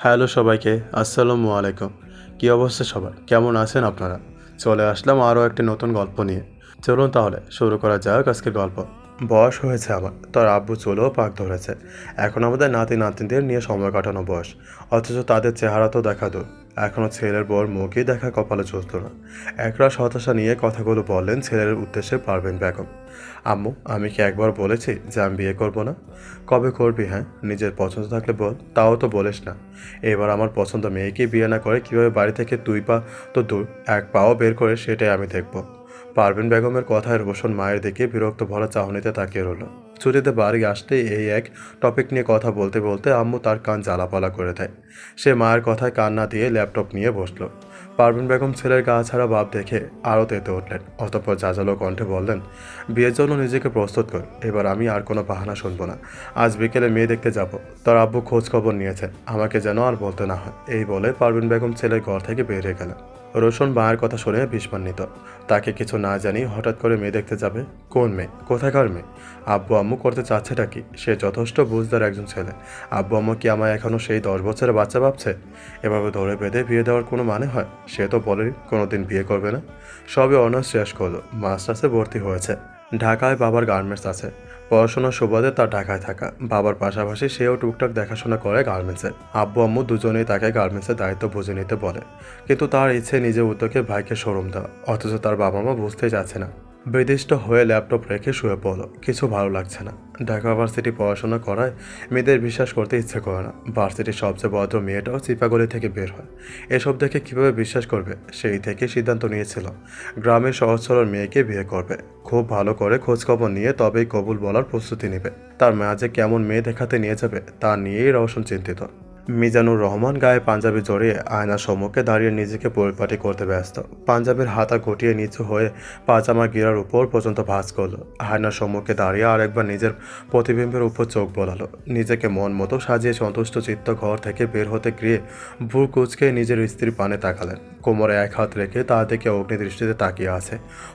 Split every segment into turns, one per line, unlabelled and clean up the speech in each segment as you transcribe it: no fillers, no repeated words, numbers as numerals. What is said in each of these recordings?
Hello সবাইকে, আসসালামু আলাইকুম। কী অবস্থা সবার? কেমন আছেন আপনারা? চলে আসলাম আরও একটি নতুন গল্প নিয়ে। চলুন তাহলে শুরু করা যাক আজকের গল্প। বয়স হয়েছে আমার, তার আব্বু চুলও পাক ধরেছে। এখন আমাদের নাতি নাতনিদের নিয়ে সময় কাটানো বয়স, অথচ তাদের চেহারা তো দেখা দূর। এখনও ছেলের বউর মুখই দেখা কপালে চলত না। একরাশ হতাশা নিয়ে কথাগুলো বললেন ছেলের উদ্দেশ্যে পারবেন বেগম। আম্মু, আমি কি একবার বলেছি যে আমি বিয়ে করব না? কবে করবি? হ্যাঁ, নিজের পছন্দ থাকলে বল, তাও তো বলিস না। এবার আমার পছন্দ মেয়েকে বিয়ে না করে কিভাবে বাড়ি থেকে 2 পা তো দূর, 1 পাও বের করে সেটাই আমি দেখব। পারভিন বেগমের কথায় রোশন মায়ের দিকে বিরক্ত ভরা চাহনিতে তাকিয়ে রইল। ছুটিতে বাড়ি আসতেই এই এক টপিক নিয়ে কথা বলতে বলতে আম্মু তার কান জ্বালাপালা করে দেয়। সে মায়ের কথায় কান না দিয়ে ল্যাপটপ নিয়ে বসলো। পারভিন বেগম ছেলের গা ছাড়া ভাব দেখে আরও তেতে উঠলেন। অতঃপর জাজালো কণ্ঠে বললেন, বিয়ের জন্য নিজেকে প্রস্তুত কর, এবার আমি আর কোনো বাহানা শুনবো না। আজ বিকেলে মেয়ে দেখতে যাব। তার আব্বু খোঁজ খবর নিয়েছে, আমাকে যেন আর বলতে না হয়। এই বলে পারভিন বেগম ছেলের ঘর থেকে বেরিয়ে গেলেন। রোশন মায়ের কথা শুনে বিস্মান্বিত। তাকে কিছু না জানি হঠাৎ করে মেয়ে দেখতে যাবে? কোন মেয়ে? কোথাকার মেয়ে? আব্বু আম্মু করতে চাচ্ছেটা কি? সে যথেষ্ট বুঝদার একজন ছেলে। আব্বু আম্মু কি আমায় এখনও সেই 10 বছরের বাচ্চা ভাবছে? এভাবে ধরে বেঁধে বিয়ে দেওয়ার কোনো মানে হয়? সে তো বলেনি কোনোদিন বিয়ে করবে না। সবে অনার্স শেষ করলো, মাস্টার্সে ভর্তি হয়েছে। ঢাকায় বাবার গার্মেন্টস আছে। পড়াশোনার সুবাদে তার ঢাকায় থাকা। বাবার পাশাপাশি সেও টুকটাক দেখাশোনা করে গার্মেন্টসের। আব্বু আম্মু দুজনেই তাকে গার্মেন্টসের দায়িত্ব বুঝে নিতে বলে। কিন্তু তার ইচ্ছে নিজের উদ্যোগে ভাইকে শোরুম দেওয়া, অথচ তার বাবা মা বুঝতেই চাচ্ছে না। বিদিষ্ট হয়ে ল্যাপটপ রেখে শুয়ে পড়ল। কিছু ভালো লাগছে না। ঢাকা ভার্সিটি পড়াশোনা করায় মেয়েদের বিশ্বাস করতে ইচ্ছে করে না। ভার্সিটির সবচেয়ে ভদ্র মেয়েটাও চিপাগলি থেকে বের হয়। এসব দেখে কিভাবে বিশ্বাস করবে? সেই থেকে সিদ্ধান্ত নিয়েছিল গ্রামের সহজ সরল মেয়েকে বিয়ে করবে। খুব ভালো করে খোঁজখবর নিয়ে তবেই কবুল বলার প্রস্তুতি নেবে। তার মা যে কেমন মেয়ে দেখাতে নিয়ে যাবে তা নিয়েই রওশন চিন্তিত। মিজানুর রহমান গায়ে পাঞ্জাবি জড়িয়ে আয়নার সম্মুখে দাঁড়িয়ে নিজেকে পরিপাটি করতে ব্যস্ত। পাঞ্জাবির হাতা গটিয়ে নিচু হয়ে পাজামা গিরার উপর পর্যন্ত ভাঁজ করলো। আয়নার সম্মুখে দাঁড়িয়ে আরেকবার নিজের প্রতিবিম্বের উপর চোখ বোলালো। নিজেকে মন মতো সাজিয়ে সন্তুষ্ট চিত্ত ঘর থেকে বের হতে গিয়ে ভুল কুচকে নিজের স্ত্রীর পানে তাকালেন। কোমরে এক হাত রেখে তা দেখে অগ্নিদৃষ্টিতে তাকিয়ে আছে।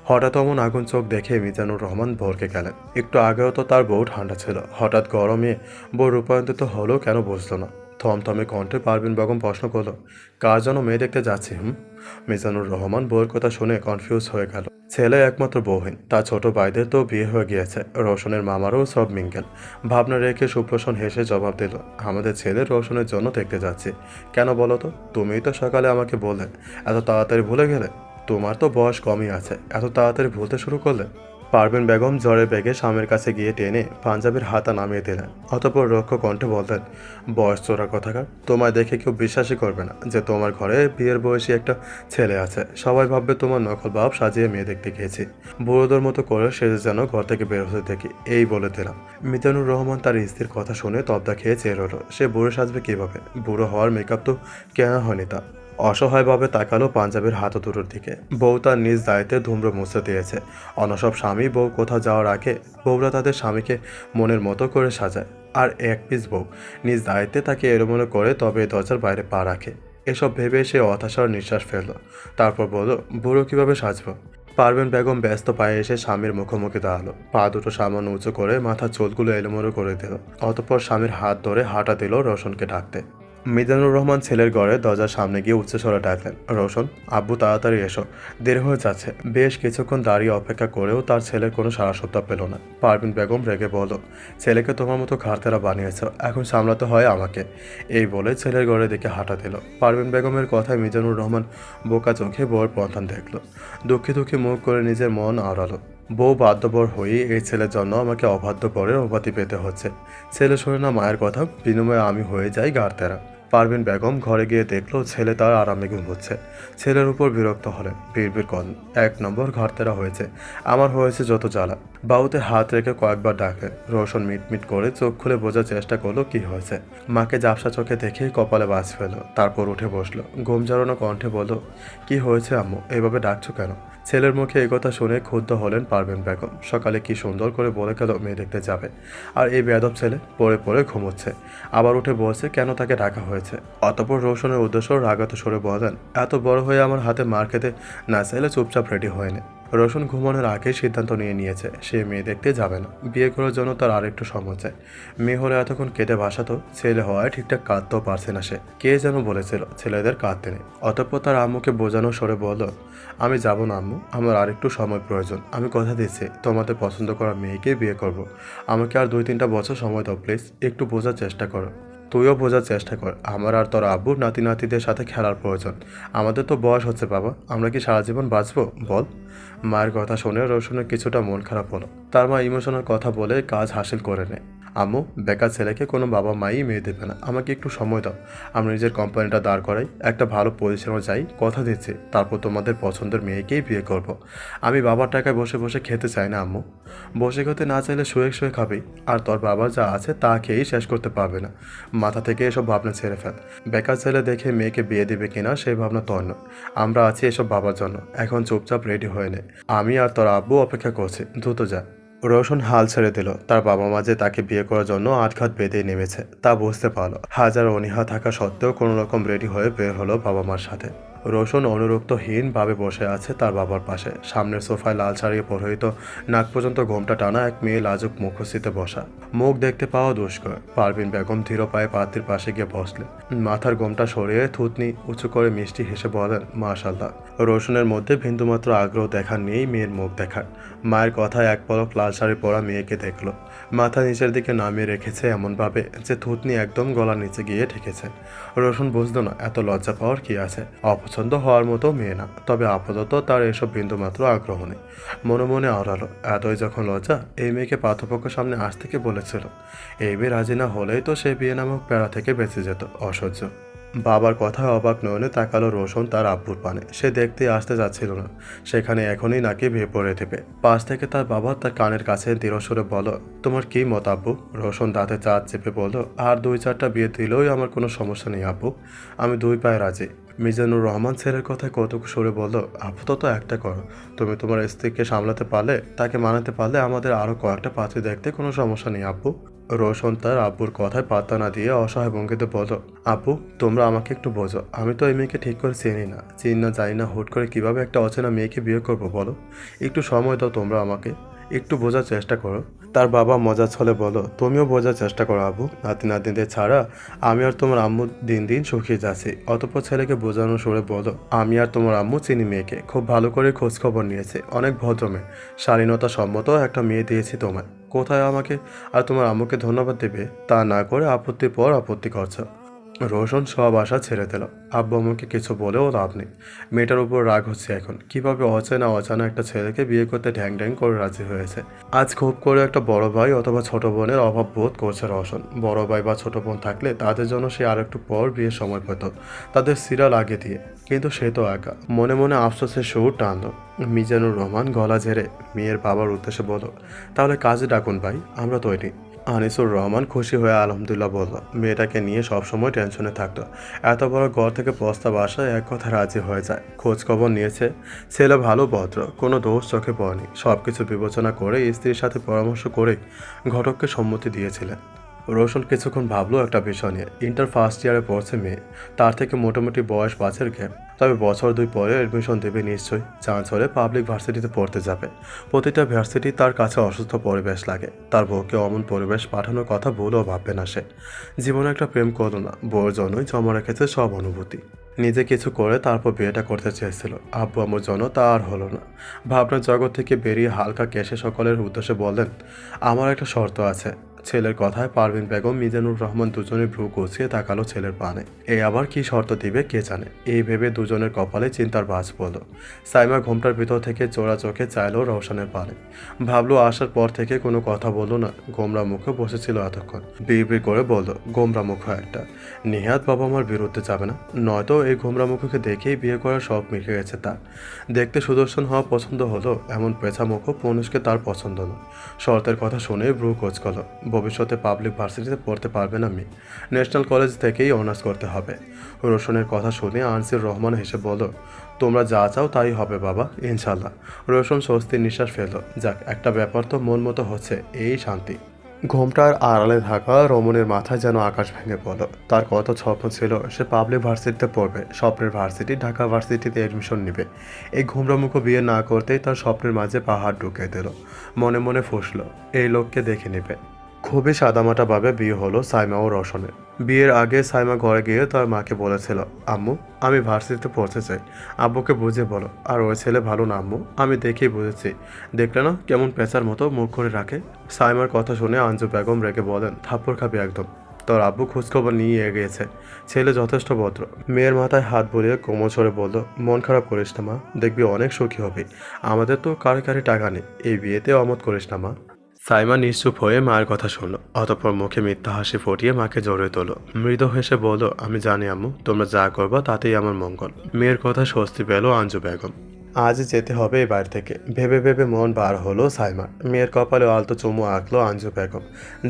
হঠাৎ অমন আগুন চোখ দেখে মিজানুর রহমান ভরকে গেলেন। একটু আগেও তো তার বউ ঠান্ডা ছিল, হঠাৎ গরমে বউ রূপান্তরিত হলো কেন বুঝলো না। থমথমে কণ্ঠে পারভিন বেগম প্রশ্ন করল, কার জন্য মেয়ে দেখতে যাচ্ছি? মিজানুর রহমান বউয়ের কথা শুনে কনফিউজ হয়ে গেল। ছেলে একমাত্র বউহীন, তার ছোট ভাইদের তো বিয়ে হয়ে গিয়েছে, রোশনের মামারও সব মিঙ্গেল। ভাবনা রেখে সুপ্রসন্ন হেসে জবাব দিল, আমাদের ছেলে রোশনের জন্য দেখতে যাচ্ছি। কেন বলো তো? তুমিই তো সকালে আমাকে বললে। এত তাড়াতাড়ি ভুলে গেলে? তোমার তো বয়স কমই আছে, এত তাড়াতাড়ি ভুলতে শুরু করলে? পারভিন বেগম জ্বরের বেগে স্বামীর কাছে গিয়ে টেনে পাঞ্জাবির হাতা নামিয়ে দিলেন। অতঃপর রক্ষ কণ্ঠে বলতেন, বয়স চোরা কথাকার, তোমায় দেখে কেউ বিশ্বাসই করবে না যে তোমার ঘরে বিয়ের বয়সী একটা ছেলে আছে। সবাই ভাববে তোমার নকল ভাব সাজিয়ে মেয়ে দেখতে গিয়েছি। বুড়োদের মতো করে সেজে যেন ঘর থেকে বের হতে দেখি, এই বলে দিলাম। মিজানুর রহমান তার স্ত্রীর কথা শুনে তবদা খেয়ে চেয়ে রইল। সে বুড়ো সাজবে কিভাবে? বুড়ো হওয়ার মেকআপ তো কেনা হয়নি তা। অসহায়ভাবে তাকালো পাঞ্জাবির হাত দুটোর দিকে। বউ তার নিজ দায়িত্বে ধুমড়ে মুছে দিয়েছে। অন্য সব স্বামী বউ কোথাও যাওয়ার আগে বউরা তাদের স্বামীকে মনের মতো করে সাজায়, আর এক পিস বউ নিজ দায়িত্বে তাকে এলোমেলো করে তবে দরজার বাইরে পা রাখে। এসব ভেবে সে হতাশার নিঃশ্বাস ফেলল। তারপর বলল, বুড়ো কিভাবে সাজবো? পারভিন বেগম ব্যস্ত পায়ে এসে স্বামীর মুখোমুখি দাঁড়ালো। পা দুটো সামান্য উঁচু করে মাথার চুলগুলো এলোমেলো করে দিল। অতঃপর স্বামীর হাত ধরে হাঁটা দিল রোশনকে ডাকতে। মিজানুর রহমান ছেলের ঘরে দরজার সামনে গিয়ে উচ্চস্বরে ডাকলেন, রোশন, আব্বু তাড়াতাড়ি এসো, দেরি হয়ে যাচ্ছে। বেশ কিছুক্ষণ দাঁড়িয়ে অপেক্ষা করেও তার ছেলের কোনো সাড়াশব্দ পেল না। পারভিন বেগম রেগে বলল, ছেলেকে তোমার মতো ঘাড়তেরা বানিয়েছ, এখন সামলাতে হয় আমাকে। এই বলে ছেলের ঘরের দিকে হাঁটা দিল। পারভিন বেগমের কথায় মিজানুর রহমান বোকা চোখে বউয়ের পন্থান দেখল। দুঃখী দুঃখী মুখ করে নিজের মন আড়ালো। বউ বাধ্যবর হয়ে এই ছেলের জন্য আমাকে অবাধ্য করে অবাতি পেতে হচ্ছে। ছেলে শোনে না মায়ের কথা, বিনিময়ে আমি হয়ে যাই গাড়তেরা। পারভিন বেগম ঘরে গিয়ে দেখলো ছেলে তার আরামে ঘুমোচ্ছে। ছেলের উপর বিরক্ত হলেন, বিড়বিড় করলেন, 1 নম্বর ঘাড়তেরা হয়েছে, আমার হয়েছে যত জ্বালা। বাহুতে হাত রেখে কয়েকবার ডাকলেন। রোশন মিটমিট করে চোখ খুলে বোঝার চেষ্টা করলো কি হয়েছে। মাকে ঝাপসা চোখে দেখে কপালে বাজ ফেলো। তারপর উঠে বসলো। ঘুম ঝাড়ানো কণ্ঠে বলল, কি হয়েছে আম্মু, এভাবে ডাকছো কেন? ছেলের মুখে এই কথা শুনে ক্ষুব্ধ হলেন পারভিন বেগম। সকালে কি সুন্দর করে বলে গেল মেয়ে দেখতে যাবে, আর এই বেয়াদব ছেলে পড়ে পড়ে ঘুমোচ্ছে, আবার উঠে বলছে কেন তাকে ডাকা হয়েছে। অতঃপর রোশনের উদ্দেশ্য রাগাত সরে বলেন, এত বড় হয়ে আমার হাতে মার খেতে না চাইলে চুপচাপ রেডি হয়ে নে। রোশন ঘুমানোর আগে সিদ্ধান্ত নিয়েছে সে মেয়ে দেখতে যাবে না, বিয়ে করার জন্য তার আরেকটু সময় চাই। মেয়ে হলে এতক্ষণ কেঁদে ভাসাতো, ছেলে হওয়ায় ঠিকঠাক কাঁদতেও পারছে না সে। কে যেন বলেছিল ছেলেদের কাঁদতে নেই। অতঃপর তার আম্মুকে বোঝানো সরে বলল, আমি যাব না আম্মু, আমার আরেকটু সময় প্রয়োজন। আমি কথা দিচ্ছি তোমাদের পছন্দ করা মেয়েকে বিয়ে করব। আমাকে আর 2-3টা বছর সময় দাও প্লিজ, একটু বোঝার চেষ্টা করো। তুইও বোঝার চেষ্টা কর, আমার আর তোর আব্বুর নাতি নাতিদের সাথে খেলার প্রয়োজন। আমাদের তো বয়স হচ্ছে বাবা, আমরা কি সারা জীবন বাঁচবো বল? মায়ের কথা শুনে রোশনের কিছুটা মন খারাপ হলো। তার মা ইমোশনাল কথা বলে কাজ হাসিল করে নেয়। আম্মু, বেকার ছেলেকে কোনো বাবা মাই মেয়ে দেবে না, আমাকে একটু সময় দাও। আমি নিজের কোম্পানিটা দাঁড় করাই, একটা ভালো পজিশনে যাই, কথা দিচ্ছি তারপর তোমাদের পছন্দের মেয়েকেই বিয়ে করব। আমি বাবার টাকায় বসে বসে খেতে চাই না আম্মু। বসে খেতে না চাইলে শুয়ে শুয়ে খাবি, আর তোর বাবার যা আছে তা খেয়েই শেষ করতে পারবে না। মাথা থেকে এসব ভাবনা ছেড়ে ফেল। বেকার ছেলে দেখে মেয়েকে বিয়ে দিবে কিনা সেই ভাবনা তোর নয়, আমরা আছি এসব ভাবার জন্য। এখন চুপচাপ রেডি হয়ে নে, আমি আর তোর আব্বু অপেক্ষা করছি, দ্রুত যা। রোশন হাল ছেড়ে দিল। তার বাবা মা যে তাকে বিয়ে করার জন্য আটঘাট বেঁধেই নেমেছে তা বুঝতে পারলো। হাজার অনীহা থাকা সত্ত্বেও কোনো রকম রেডি হয়ে বের হলো বাবা মার সাথে। রোশন অনুরক্তহীনভাবে বসে আছে তার বাবার পাশে। সামনের সোফায় লাল শাড়ি পরিহিত, নাক পর্যন্ত ঘোমটা টানা এক মেয়ে লাজুক মুখশ্রীতে বসা। মুখ দেখতে পাওয়া দুষ্কর। পারভিন বেগম ধীর পায়ে পাত্রীর পাশে গিয়ে বসলেন। মাথার ঘোমটা সরিয়ে থুতনি উঁচু করে মিষ্টি হেসে বলেন, মাশাআল্লাহ। রোশনের মধ্যে বিন্দুমাত্র আগ্রহ দেখা নেই মেয়ের মুখ দেখার। মায়ের কথায় এক পলক লাল শাড়ি পরা মেয়েকে দেখল। মাথা নিচের দিকে নামিয়ে রেখেছে এমনভাবে যে থুতনি একদম গলার নিচে গিয়ে ঠেকেছে। রোশন বুঝল না এত লজ্জা পাওয়ার কি আছে। অপছন্দ হওয়ার মতো মেয়ে না, তবে আপাতত তার এসব বিন্দুমাত্র আগ্রহ নেই। মনে মনে আওড়ালো, এতই যখন লজ্জা, এই মেয়েকে পাত্রপক্ষের সামনে আসতে কে বলেছিল? এই মেয়ে রাজি না হলেই তো সে বিয়ে নামক প্যারা থেকে বেঁচে যেত। অসহ্য। বাবার কথায় অবাক নয়নে তাকালো রোশন তার আব্বুর পানে। সে দেখতে আসতে যাচ্ছিল না, সেখানে এখনই নাকি ভেয়ে পড়ে দেবে। পাশ থেকে তার বাবা তার কানের কাছে দৃঢ়স্বরে বলো, তোমার কি মত আব্বু? রোশন দাঁতে চাঁদ চেপে বলল, আর 2-4টা বিয়ে দিলেও আমার কোনো সমস্যা নেই আব্বু, আমি 2 পায়ে রাজি। মিজানুর রহমান ছেলের কথায় কৌতুক সুরে বলল, আপাতত একটা করো, তুমি তোমার স্ত্রীকে সামলাতে পারলে, তাকে মানাতে পারলে আমাদের আরও কয়েকটা পাত্রী দেখতে কোনো সমস্যা নেই আব্বু। রোশন তার আব্বুর কথায় পাত্তা না দিয়ে অসহায় ভঙ্গিতে বলল, আব্বু তোমরা আমাকে একটু বোঝো, আমি তো এই মেয়েকে ঠিক করে চিনি না, জানি না, হুট করে কিভাবে একটা অচেনা মেয়েকে বিয়ে করবো বলো? একটু সময় দাও তোমরা আমাকে, একটু বোঝার চেষ্টা করো। তার বাবা মজা ছলে বলো, তুমিও বোঝার চেষ্টা করো আব্বু, নাতি নাতনিদের ছাড়া আমি আর তোমার আম্মু দিন দিন শুকিয়ে যাচ্ছি। অতঃপর ছেলেকে বোঝানোর সুরে বলো, আমি আর তোমার আম্মু চিনি মেয়েকে, খুব ভালো করে খোঁজ খবর নিয়েছে, অনেক ভদ্র মেয়ে, শালীনতা সম্মত একটা মেয়ে দিয়েছি তোমায়। কোথায় আমাকে আর তোমার আম্মুকে ধন্যবাদ দেবে তা না করে আপত্তির পর আপত্তি করছো। রোশন সব আশা ছেড়ে দিল। আব্বু আম্মুকে কিছু বলেও লাভ নেই। মেয়েটার উপর রাগ হচ্ছে এখন, কিভাবে অজানা একটা ছেলেকে বিয়ে করতে ঢ্যাং ঢ্যাং করে রাজি হয়েছে। আজ খুব করে একটা বড় ভাই অথবা ছোট বোনের অভাব বোধ করছে রোশন। বড় ভাই বা ছোট বোন থাকলে তাদের জন্য সে আর একটু পর বিয়ের সময় পেত, তাদের সিরিয়াল আগে দিয়ে। কিন্তু সে তো একা। মনে মনে আফসোসের সুর টানল। মিজানুর রহমান গলা ঝেড়ে মেয়ের বাবার উদ্দেশ্যে বলল, তাহলে কাজে ডাকুন ভাই, আমরা তৈরি। আনিসুর রহমান খুশি হয়ে আলহামদুলিল্লাহ বলল। মেয়েটাকে নিয়ে সবসময় টেনশনে থাকতো, এত বড় ঘর থেকে প্রস্তাব আসায় এক কথা রাজি হয়ে যায়। খোঁজ খবর নিয়েছে, ছেলে ভালো ভদ্র, কোনো দোষ চোখে পড়েনি। সব কিছু বিবেচনা করে স্ত্রীর সাথে পরামর্শ করে ঘটককে সম্মতি দিয়েছিলেন। রোশন কিছুক্ষণ ভাবলো একটা বিষয় নিয়ে। ইন্টার ফার্স্ট ইয়ারে পড়ছে মেয়ে, তার থেকে মোটামুটি বয়স 5-এর গ্যাপ। তবে বছর 2 পরে অ্যাডমিশন দেবে নিশ্চয়ই। চান্স হলে পাবলিক ভার্সিটিতে পড়তে যাবে। প্রতিটা ভার্সিটি তার কাছে অসুস্থ পরিবেশ লাগে। তার বউকে অমন পরিবেশ পাঠানোর কথা বলেও ভাববে না সে। জীবনে একটা প্রেম করলো না, বউর জন্যই জমা রেখেছে সব অনুভূতি। নিজে কিছু করে তারপর বিয়েটা করতে চেয়েছিল। আব্বু আম্মুর জন্য তা আর হলো না। ভাবনার জগৎ থেকে বেরিয়ে হালকা কেশে সকলের উদ্দেশ্যে বললেন, আমার একটা শর্ত আছে। ছেলের কথায় পারভিন বেগম মিজানুর রহমান দুজনে ভ্রু কুঁচকে তাকালো ছেলের পানে। এই আবার কি শর্ত দিবে কে জানে। এই ভেবে দুজনের কপালে চিন্তার বাজ পড়ল। সাইমা ঘোমটার ভিতর থেকে চোরা চোখে চাইলো রওশনের পানে। ভাবলো আসার পর থেকে কোনো কথা বললো না, গোমরা মুখে বসেছিল এতক্ষণ। বিড়বিড় করে বলল, গোমরা মুখ একটা, নেহাত বাবা মার বিরুদ্ধে যাবে না, নয়তো এই গোমরা মুখকে দেখেই বিয়ে করার শখ মিটে গেছে তার। দেখতে সুদর্শন হওয়া পছন্দ হলো, এমন পেঁচা মুখ মানুষকে তার পছন্দ নয়। শর্তের কথা শুনে ভ্রু কোঁচকাল। ভবিষ্যতে পাবলিক ভার্সিটিতে পড়তে পারবে না মেয়ে, ন্যাশনাল কলেজ থেকেই অনার্স করতে হবে। রোশনের কথা শুনে আনসির রহমান হেসে বলল, তোমরা যা চাও তাই হবে বাবা, ইনশাল্লাহ। রোশন স্বস্তির নিঃশ্বাস ফেলল। যাক, একটা ব্যাপার তো মন মতো হচ্ছে, এই শান্তি। ঘোমটার আড়ালে থাকা রমণের মাথায় যেন আকাশ ভেঙে পড়ল। তার কত স্বপ্ন ছিল সে পাবলিক ভার্সিটিতে পড়বে, স্বপ্নের ভার্সিটি ঢাকা ভার্সিটিতে এডমিশন নেবে। এই ঘোমরামুখো বিয়ে না করতেই তার স্বপ্নের মাঝে পাহাড় ঢুকে দিল। মনে মনে ফুঁসল, এই লোককে দেখে নেবে। খুবই সাদামাটাভাবে বিয়ে হলো সাইমা ও রওশনের। বিয়ের আগে সাইমা ঘরে গিয়ে তার মাকে বলেছিল, আম্মু আমি ভার্সিটিতে পড়তে চাই, আব্বুকে বুঝে বলো। আর ওই ছেলে ভালো না আম্মু, আমি দেখেই বুঝেছি। দেখলে না কেমন পেঁচার মতো মুখ করে রাখে। সাইমার কথা শুনে আঞ্জু বেগম রেগে বলেন, থাপ্পড় খাবি একদম। তোর আব্বু খোঁজখবর নিয়ে এগিয়েছে, ছেলে যথেষ্ট ভদ্র। মেয়ের মাথায় হাত বুলিয়ে কোমল সরে বলল, মন খারাপ করিস না মা, দেখবি অনেক সুখী হবি। আমাদের তো কারে কারে টাকা নেই, এই বিয়েতে অমত করিস না মা। সাইমা নিশ্চুপ হয়ে মায়ের কথা শুনল, অতঃপর মুখে মিথ্যা হাসি ফুটিয়ে মাকে জড়িয়ে তোল। মৃদু হেসে বলল, আমি জানি আম্মু, তোমরা যা করবা তাতেই আমার মঙ্গল। মেয়ের কথা স্বস্তি পেল আঞ্জু বেগম। আজ যেতে হবে এই বাড়ি থেকে, ভেবে ভেবে মন বার হলো সাইমার। মেয়ের কপালে আলতো চুমু আঁকলো আঞ্জু বেগম।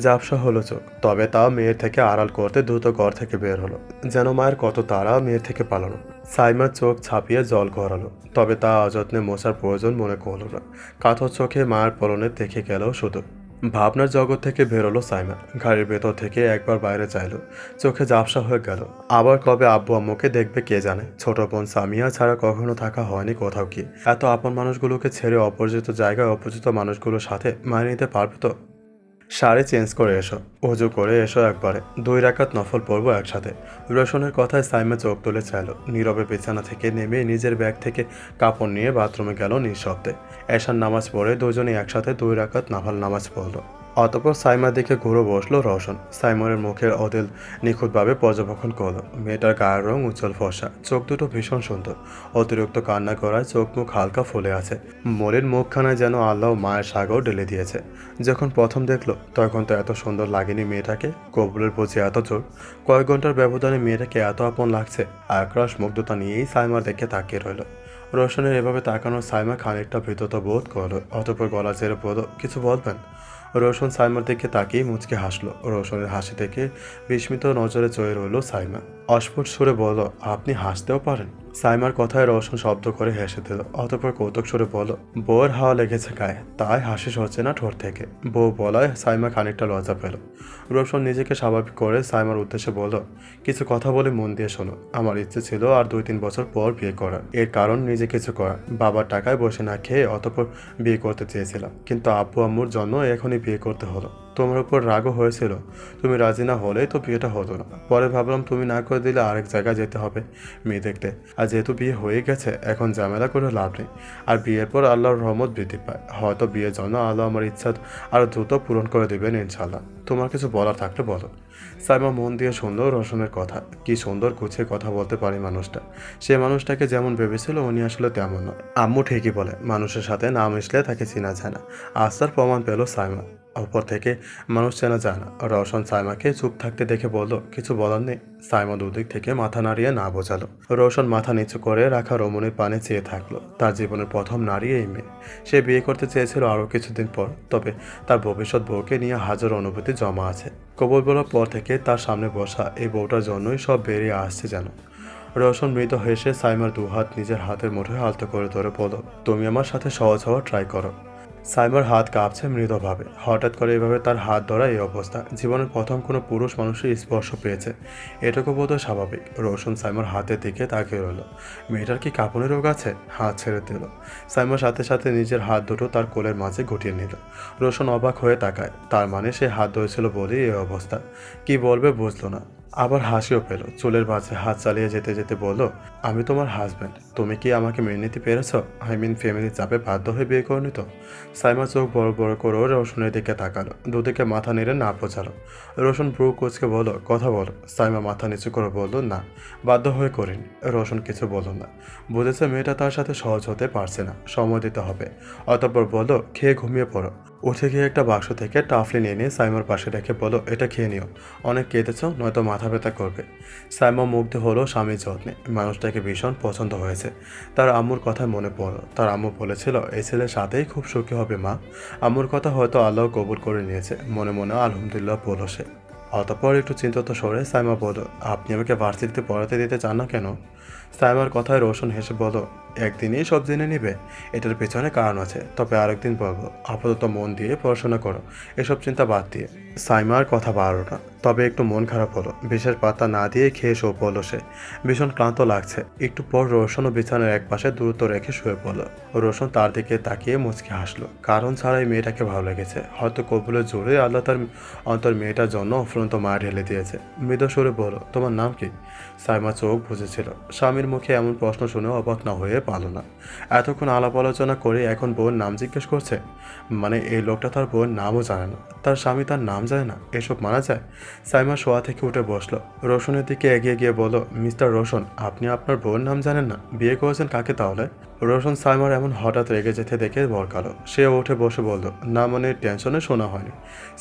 ঝাপসা হলো চোখ, তবে তাও মেয়ের থেকে আড়াল করতে দ্রুত ঘর থেকে বের হলো, যেন মায়ের কত তাড়া মেয়ের থেকে পালানো। সাইমার চোখ ছাপিয়ে জল গড়ালো, তবে তা অযত্নে মোছার প্রয়োজন মনে করল না। কাঁথর চোখে মায়ের পরনে দেখে গেল শুধু। ভাবনার জগৎ থেকে বেরোলো সাইমা, গাড়ির ভেতর থেকে একবার বাইরে চাইলো, চোখে ঝাপসা হয়ে গেল। আবার কবে আব্বু আম্মুকে দেখবে কে জানে। ছোট বোন সামিয়া ছাড়া কখনো থাকা হয়নি কোথাও কি। এত আপন মানুষগুলোকে ছেড়ে অপরিচিত জায়গায় অপরিচিত মানুষগুলোর সাথে মানিয়ে নিতে পারবে তো? শাড়ি চেঞ্জ করে এসো, অজু করে এসো, একবারে 2 রাকাত নফল পড়বো একসাথে। রোশনের কথায় সাইমা চোখ তুলে চাইল। নীরবে বিছানা থেকে নেমে নিজের ব্যাগ থেকে কাপড় নিয়ে বাথরুমে গেল নিঃশব্দে। এশার নামাজ পড়ে দুজনে একসাথে 2 রাকাত নফল নামাজ পড়ল। অতঃপর সাইমার দিকে ঘুরে বসলো রওশন। সাইমনের মুখের অদেল নিখুঁতভাবে পর্যবেক্ষণ করলো। মেয়েটার গায়ের রং উজ্জ্বল ফর্সা, চোখ দুটো ভীষণ সুন্দর। অতিরিক্ত কান্না করায় চোখ মুখ হালকা ফুলে আছে। মলিন মুখখানায় যেন আল্লাহ মায়ের সাগর ঢেলে দিয়েছে। যখন প্রথম দেখলো তখন তো এত সুন্দর লাগেনি মেয়েটাকে। কবুলের প্রতি এত জোর, কয়েক ঘন্টার ব্যবধানে মেয়েটাকে এত আপন লাগছে। আক্রোশ মুগ্ধতা নিয়েই সাইমার দিকে তাকিয়ে রইল। রোশনের এভাবে তাকানো সাইমা খানিকটা ভীততা বোধ করলো। অতঃপর গলা ছেড়ে বলল, কিছু বলবেন? রোশন সাইমার দিকে তাকিয়ে মুচকে হাসলো। রোশনের হাসি থেকে বিস্মিত নজরে চয়ে রইল সাইমা। অস্ফুট সুরে বলল, আপনি হাসতেও পারেন? সাইমার কথায় রোশন শব্দ করে হেসে দিল। অতঃপর কৌতুক সুরে বলল, বউয়ের হাওয়া লেগেছে গায়ে, তাই হাসি সরছে না ঠোঁট থেকে। বউ বলায় সাইমা খানিকটা লজ্জা পেল। রোশন নিজেকে স্বাভাবিক করে সাইমার উদ্দেশ্যে বলল, কিছু কথা বলে মন দিয়ে শোনো। আমার ইচ্ছে ছিল আর 2-3 বছর পর বিয়ে করার। এর কারণ নিজে কিছু করা, বাবার টাকায় বসে না খেয়ে অতঃপর বিয়ে করতে চেয়েছিলাম, কিন্তু আব্বু আম্মুর জন্য এখনই বিয়ে করতে হলো। তোমার উপর রাগও হয়েছিল, তুমি রাজি না হলেই তো বিয়েটা হতো না। পরে ভাবলাম তুমি না করে দিলে আরেক জায়গায় যেতে হবে মেয়ে দেখতে। আর যেহেতু বিয়ে হয়ে গেছে, এখন ঝামেলা করে লাভ নেই। আর বিয়ের পর আল্লাহর রহমত বৃদ্ধি পায়, হয়তো বিয়ের জন্য আল্লাহ আমার ইচ্ছা আরও দ্রুত পূরণ করে দেবেন ইনশাল্লাহ। তোমার কিছু বলার থাকলে বলো। সাইমা মন দিয়ে শুনলো রোশনের কথা। কি সুন্দর গুছিয়ে কথা বলতে পারে মানুষটা। সে মানুষটাকে যেমন ভেবেছিল উনি আসলে তেমন নয়। আম্মু ঠিকই বলে, মানুষের সাথে না মিশলে তাকে চেনা যায় না। আজ তার প্রমাণ পেল সাইমা। উপর থেকে মানুষ চেনা যায় না। রওশন সাইমাকে চুপ থাকতে দেখে বলল, কিছু বলার নেই। সাইমা দুদিক থেকে মাথা নাড়িয়ে না বোঝালো। রওশন মাথা নিচু করে রাখা রমণীর পানে চেয়ে থাকলো। তার জীবনের প্রথম নারী এই মেয়ে। সে বিয়ে করতে চেয়েছিল আরও কিছুদিন পর, তবে তার ভবিষ্যৎ বউকে নিয়ে হাজার অনুভূতি জমা আছে। কবুল বলার পর থেকে তার সামনে বসা এই বউটার জন্যই সব বেরিয়ে আসছে যেন। রওশন মৃদু হেসে সাইমার 2 হাত নিজের হাতের মুঠোয় আলতো করে ধরে বলল, তুমি আমার সাথে সহজ হওয়া ট্রাই করো। সাইমার হাত কাঁপছে মৃদুভাবে। হঠাৎ করে এভাবে তার হাত ধরা এই অবস্থা। জীবনের প্রথম কোনো পুরুষ মানুষের স্পর্শ পেয়েছে, এটুকু বোধহয় স্বাভাবিক। রোশন সাইমার হাতের দিকে তাকিয়ে রইল। মেয়েটার কি কাঁপুনি রোগ আছে? হাত ছেড়ে দিল। সাইমার সাথে সাথে নিজের হাত দুটো তার কোলের মাঝে গুটিয়ে নিল। রোশন অবাক হয়ে তাকায়। তার মানে সে হাত ধরেছিল বলেই এই অবস্থা। কি বলবে বুঝলো না। আবার হাসিও পেল। চুলের মাঝে হাত চালিয়ে যেতে যেতে বলল, আমি তোমার হাজব্যান্ড, তুমি কি আমাকে মেনে নিতে পেরেছ? ফ্যামিলির চাপে বাধ্য হয়ে বিয়ে করনি তো? সাইমা চোখ বড় বড় করে রোশনের দিকে তাকালো, দুদিকে মাথা নেড়ে না বোঝালো। রোশন ভ্রু কুঁচকে বলল, কথা বলো। সাইমা মাথা নিচু করে বলল, না, বাধ্য হয়ে করিনি। রোশন কিছু বলল না। বুঝেছে মেয়েটা তার সাথে সহজ হতে পারছে না, সময় দিতে হবে। অতঃপর বলল, খেয়ে ঘুমিয়ে পড়ো। উঠে গিয়ে একটা বাক্স থেকে টাফলিন এনে সাইমার পাশে রেখে বলো, এটা খেয়ে নিও, অনেক কেঁদেছ, নয়তো মাথা ব্যথা করবে। সাইমা মুগ্ধ হলো স্বামীর যত্নে। মানুষটাকে ভীষণ পছন্দ হয়েছে। তার আম্মুর কথা মনে পড়ল। তার আম্মু বলেছিল, এই ছেলের সাথেই খুব সুখী হবে মা। আম্মুর কথা হয়তো আল্লাহ কবুল করে নিয়েছে। মনে মনে আলহামদুলিল্লাহ বলল সে। অতঃপর একটু চিন্তিত স্বরে সাইমা বলল, আপনি আমাকে ভার্সিটিতে পড়াতে দিতে চান না কেন? সাইমার কথায় রোশন হেসে বলল, একদিনই সব জেনে নিবে, এটার পেছনে কারণ আছে, তবে আরেকদিন বলবো। আপাতত মন দিয়ে পড়াশোনা করো, এসব চিন্তা বাদ দিয়ে। সাইমার কথা বাড়ল না, তবে একটু মন খারাপ হলো। বিষের পাতা না দিয়ে খেয়ে শো পড়ল সে। ভীষণ ক্লান্ত লাগছে। একটু পর রোশনও বিছানার এক পাশে দ্রুত রেখে শুয়ে পড়ল। রোশন তার দিকে তাকিয়ে মুচকি হাসলো। কারণ ছাড়াই মেয়েটাকে ভালো লেগেছে। হয়তো কবুলের জোরে আল্লাহ তার অন্তর মেয়েটার জন্য অফুরন্ত মায়া ঢেলে দিয়েছে। মৃদু সুরে বলল, তোমার নাম কি? সাইমা চোখ বুঝেছিল। স্বামীর মুখে এমন প্রশ্ন শুনে অবাক না হয়ে পারল না। এতক্ষণ আলাপ আলোচনা করে এখন বউয়ের নাম জিজ্ঞেস করছে। মানে এই লোকটা তার বউয়ের নামও জানে না, তার স্বামী তার নাম জানে না, এসব মানা যায়? সাইমা শোয়া থেকে উঠে বসলো। রোশনের দিকে এগিয়ে গিয়ে বলল, মিস্টার রোশন, আপনি আপনার বউয়ের নাম জানেন না? বিয়ে করেছেন কাকে তাহলে? রোশন সাইমার এমন হঠাৎ রেগে যেতে দেখে বরকালো। সে উঠে বসে বলল, না মানে টেনশনে শোনা হয়নি।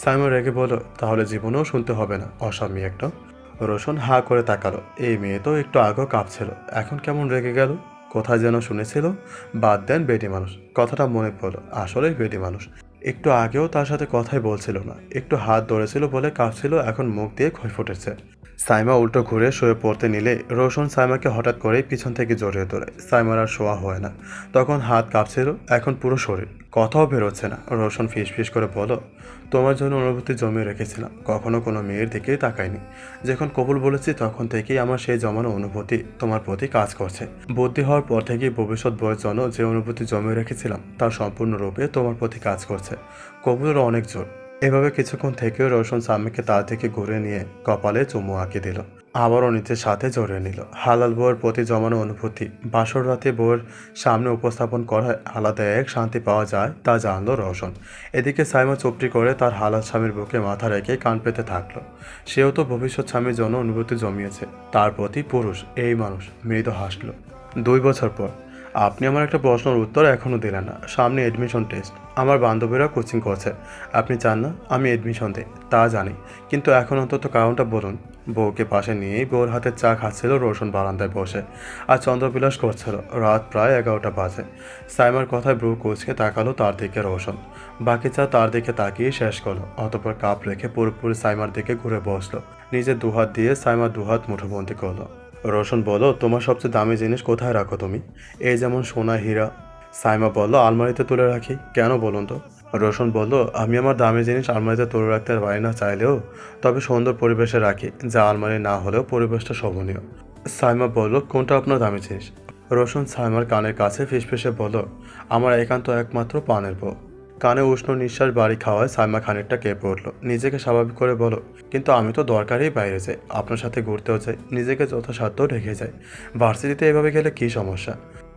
সাইমা রেগে বলল, তাহলে জীবনেও শুনতে হবে না, অস্বামী একটা। রোশন হা করে তাকালো। এই মেয়ে তো একটু আগেও কাঁপছিল, এখন কেমন রেগে গেল? কোথায় যেন শুনেছিল, বাদ দেন বেটি মানুষ। কথাটা মনে পড়ল, আসলেই বেটি মানুষ। একটু আগেও তার সাথে কথাই বলছিল না, একটু হাত ধরেছিল বলে কাঁপছিল, এখন মুখ দিয়ে ক্ষয় ফুটেছে। সাইমা উল্টো ঘুরে শুয়ে পড়তে নিলে রোশন সাইমাকে হঠাৎ করেই পিছন থেকে জড়িয়ে ধরে। সাইমার আর শোয়া হয় না। তখন হাত কাঁপছিল, এখন পুরো শরীর। কথাও বেরোচ্ছে না। রোশন ফিস ফিস করে বলো, তোমার জন্য অনুভূতি জমিয়ে রেখেছিলাম, কখনো কোনো মেয়ের দিকেই তাকাইনি। যখন কবুল বলেছি তখন থেকেই আমার সেই জমানো অনুভূতি তোমার প্রতি কাজ করছে। বুদ্ধি হওয়ার পর থেকেই ভবিষ্যৎ বয়স জন্য যে অনুভূতি জমিয়ে রেখেছিলাম তার সম্পূর্ণরূপে তোমার প্রতি কাজ করছে। কবুলের অনেক জোর। এভাবে কিছুক্ষণ থেকেও রোশন স্বামীকে তার থেকে ঘুরে নিয়ে কপালে চুমু আঁকে দিল। আবারও নিজের সাথে জড়িয়ে নিল। হালাল বউয়ের প্রতি জমানো অনুভূতি বাসর রাতে বউয়ের সামনে উপস্থাপন করায় আলাদা এক শান্তি পাওয়া যায়, তা জানলো রোশন। এদিকে সাইমা চুপটি করে তার হালাল স্বামীর বুকে মাথা রেখে কান পেতে থাকলো। সেও তো ভবিষ্যৎ স্বামীর জন্য অনুভূতি জমিয়েছে, তার প্রতি পুরুষ এই মানুষ। মৃদু হাসল। 2 বছর পর। আপনি আমার একটা প্রশ্নের উত্তর এখনও দিলেন না। সামনে এডমিশন টেস্ট, আমার বান্ধবীরা কোচিং করছে। আপনি চান না আমি এডমিশন দিই, তা জানি, কিন্তু এখন অন্তত কারণটা বলুন। বউকে পাশে নিয়েই বউর হাতে চা খাচ্ছিল রোশন বারান্দায় বসে, আর চন্দ্রবিলাস করছিল। রাত প্রায় 11টা বাজে। সাইমার কথায় ব্রু কুচকে তাকালো তার দিকে রোশন। বাকি চা তার দিকে তাকিয়ে শেষ করলো। অতঃপর কাপ রেখে পুরোপুরি সাইমার দিকে ঘুরে বসলো। নিজের দুহাত দিয়ে সাইমার দুহাত মুঠোবন্দি করলো। রোশন বলল, তোমার সবচেয়ে দামি জিনিস কোথায় রাখো তুমি? এই যেমন সোনা, হীরা। সাইমা বলল, আলমারিতে তুলে রাখি। কেন বলুন তো? রোশন বলল, আমি আমার দামি জিনিস আলমারিতে তুলে রাখতে পারি না চাইলেও, তবে সুন্দর পরিবেশে রাখি, যা আলমারি না হলেও পরিবেশটা শোভনীয়। সাইমা বলল, কোনটা আপনার দামি জিনিস? রোশন সাইমার কানের কাছে ফিসফিসে বলল, আমার একান্ত একমাত্র পানের বউ। কানে উষ্ণ নিঃশ্বাস বাড়ি খাওয়ায় সাইমা খানিকটা কেঁপে উঠল। নিজেকে স্বাভাবিক করে বলো, কিন্তু আমি তো দরকারেই বাইরে যাই, আপনার সাথে ঘুরতেও চাই, নিজেকে যথাসাধ্য ঢেকে যাই। ভার্সিটিতে এভাবে গেলে কী সমস্যা?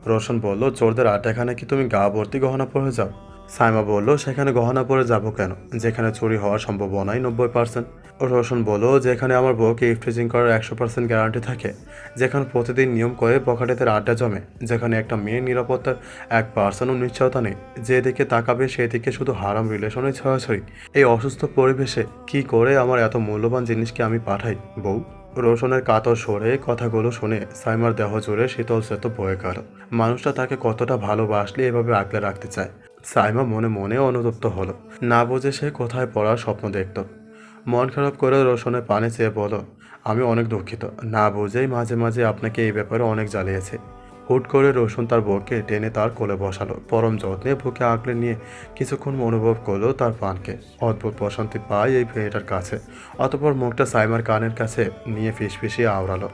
রোশন বলল, চোরদের আড্ডাখানে কি তুমি গা ভর্তি গহনা পরে যাও? সাইমা বলল, সেখানে গহনা পরে যাবো কেন, যেখানে চুরি হওয়ার সম্ভাবনাই 90%। রোশন বলল, যেখানে আমার বউকে ইফটিজিং করার 100% গ্যারান্টি থাকে, যেখানে প্রতিদিন নিয়ম করে পকেটেদের আড্ডা জমে, যেখানে একটা মেয়ের নিরাপত্তার 1%ও নিশ্চয়তা নেই, যেদিকে তাকাবে সেদিকে শুধু হারাম রিলেশনে ছড়াছড়ি। এই অসুস্থ পরিবেশে কি করে আমার এত মূল্যবান জিনিসকে আমি পাঠাই বউ? রোশনের কাতর সরে কথাগুলো শুনে সাইমার দেহ জুড়ে শীতল সেত বয়ে গেল। মানুষটা তাকে কতটা ভালোবাসলে এভাবে আগলে রাখতে চায়। সাইমা মনে মনে অনুতপ্ত হলো। না বুঝে সে কোথায় পড়ার স্বপ্ন দেখত। মন খারাপ করে রোশনের পানে চেয়ে বলো, আমি অনেক দুঃখিত, না বুঝেই মাঝে মাঝে আপনাকে এই ব্যাপারে অনেক জ্বালিয়েছে। হুট করে রোশন তার বউকে টেনে তার কোলে বসালো। পরম যত্নে বুকে আঁকড়ে নিয়ে কিছুক্ষণ অনুভব করলো তার পানকে। অদ্ভুত প্রশান্তি পায় এই মেয়েটার কাছে। অতঃপর মুখটা সাইমার কানের কাছে নিয়ে ফিসফিসিয়ে আওড়ালো,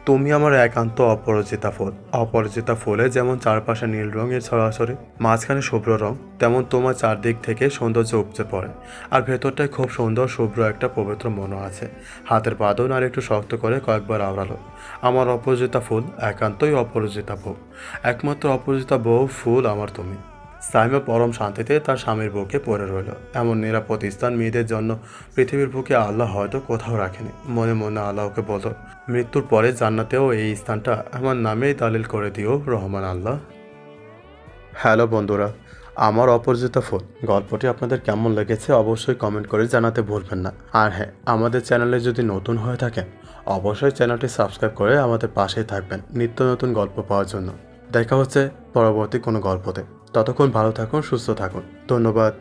তুমি আমার একান্ত অপরাজিতা ফুল। অপরাজিতা ফুলে যেমন চারপাশে নীল রঙের ছড়াছড়ি, মাঝখানে শুভ্র রং, তেমন তোমার চারদিক থেকে সৌন্দর্য উপচে পড়ে। আর ভেতরটায় খুব সুন্দর শুভ্র একটা পবিত্র মনও আছে। হাতের বাঁধন আর একটু শক্ত করে কয়েকবার আওড়ালো। আমার অপরাজিতা ফুল, একান্তই অপরাজিতা বউ, একমাত্র অপরাজিতা বউ ফুল আমার তুমি। সাইমা পরম শান্তিতে তার স্বামীর বুকে পড়ে রইল। এমন নিরাপদ স্থান মেয়েদের জন্য পৃথিবীর বুকে আল্লাহ হয়তো কোথাও রাখেনি। মনে মনে আল্লাহকে বলল, মৃত্যুর পরে জান্নাতেও এই স্থানটা আমার নামেই দালিল করে দিও রহমান আল্লাহ। হ্যালো বন্ধুরা, আমার অপরাজিতা ফুল গল্পটি আপনাদের কেমন লেগেছে অবশ্যই কমেন্ট করে জানাতে ভুলবেন না। আর হ্যাঁ, আমাদের চ্যানেলে যদি নতুন হয়ে থাকেন অবশ্যই চ্যানেলটি সাবস্ক্রাইব করে আমাদের পাশেই থাকবেন নিত্য নতুন গল্প পাওয়ার জন্য। দেখা হচ্ছে পরবর্তী কোনো গল্পতে। ততক্ষণ ভালো থাকুন, সুস্থ থাকুন। ধন্যবাদ।